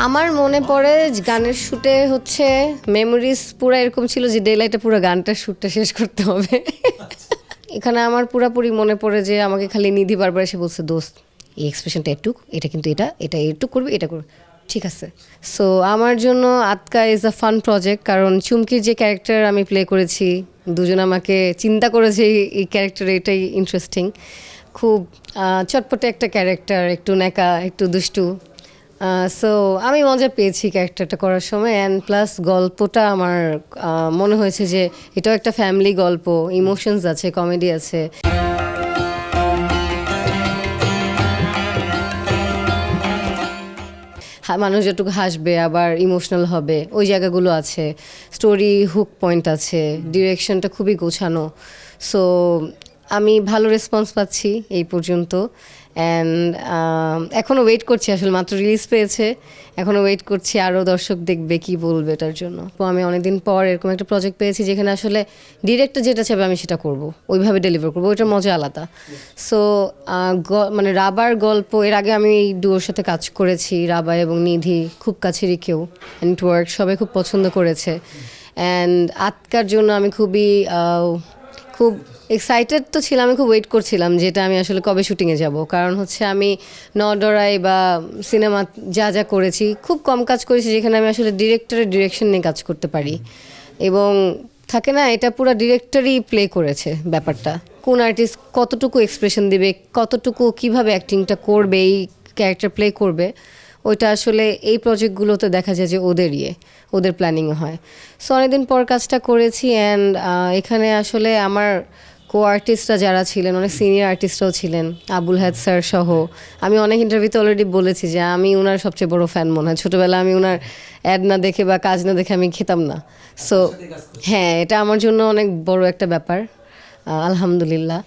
আমার মনে পড়ে যে গানের শুটে হচ্ছে মেমোরিজ পুরো এরকম ছিল যে ডে লাইটে পুরো গানটার শুটটা শেষ করতে হবে। এখানে আমার পুরাপুরি মনে পড়ে যে আমাকে খালি নিধি বারবার এসে বলছে, দোস্ত এই এক্সপ্রেশনটা একটু, এটা কিন্তু এটা একটু করবি, এটা করবি, ঠিক আছে। সো আমার জন্য আতকা ইজ আ ফান প্রজেক্ট, কারণ চুমকির যে ক্যারেক্টার আমি প্লে করেছি, দুজন আমাকে চিন্তা করেছে এই ক্যারেক্টার, এটাই ইন্টারেস্টিং। খুব চটপটে একটা ক্যারেক্টার, একটু ন্যাকা, একটু দুষ্টু। সো আমি মজা পেয়েছি ক্যারেক্টারটা করার সময়, অ্যান্ড প্লাস গল্পটা আমার মনে হয়েছে যে এটাও একটা ফ্যামিলি গল্প, ইমোশনস আছে, কমেডি আছে। মানুষ যতটুকু হাসবে আবার ইমোশনাল হবে ওই জায়গাগুলো আছে, স্টোরি হুক পয়েন্ট আছে, ডিরেকশনটা খুবই গোছানো। সো আমি ভালো রেসপন্স পাচ্ছি এই পর্যন্ত, অ্যান্ড এখনও ওয়েট করছি, আসলে মাত্র রিলিজ পেয়েছে, এখনও ওয়েট করছি আরও দর্শক দেখবে কি বলবে এটার জন্য। তো আমি অনেকদিন পর এরকম একটা প্রজেক্ট পেয়েছি যেখানে আসলে ডিরেক্টর যেটা চাইবে আমি সেটা করব, ওইভাবে ডেলিভার করবো, ওইটার মজা আলাদা। সো মানে রাবার গল্প, এর আগে আমি এই ডুয়োর সাথে কাজ করেছি, রাবা এবং নিধি, খুব কাছেরই কেউ, অ্যান্ড ওয়ার্ক সবাই খুব পছন্দ করেছে। অ্যান্ড আতকার জন্য আমি খুব এক্সাইটেড তো ছিলাম, আমি খুব ওয়েট করছিলাম যেটা আমি আসলে কবে শুটিংয়ে যাব, কারণ হচ্ছে আমি নডরাই বা সিনেমা যা যা করেছি খুব কম কাজ করেছি যেখানে আমি আসলে ডিরেক্টরের ডিরেকশন নিয়ে কাজ করতে পারি, এবং থাকে না এটা পুরো ডিরেক্টরই প্লে করেছে ব্যাপারটা, কোন আর্টিস্ট কতটুকু এক্সপ্রেশন দিবে, কতটুকু কিভাবে অ্যাক্টিংটা করবে, এই ক্যারেক্টার প্লে করবে, ওইটা আসলে এই প্রজেক্টগুলোতে দেখা যায় যে ওদের প্ল্যানিং হয়। সো অনেকদিন পর কাজটা করেছি, অ্যান্ড এখানে আসলে আমার কো আর্টিস্টরা যারা ছিলেন, অনেক সিনিয়র আর্টিস্টরাও ছিলেন, আবুল হায়াত স্যার সহ। আমি অনেক ইন্টারভিউতে অলরেডি বলেছি যে আমি ওনার সবচেয়ে বড় ফ্যান মনে হয়, ছোটোবেলা আমি ওনার অ্যাড না দেখে বা কাজ না দেখে আমি খেতাম না। সো হ্যাঁ, এটা আমার জন্য অনেক বড় একটা ব্যাপার, আলহামদুলিল্লাহ।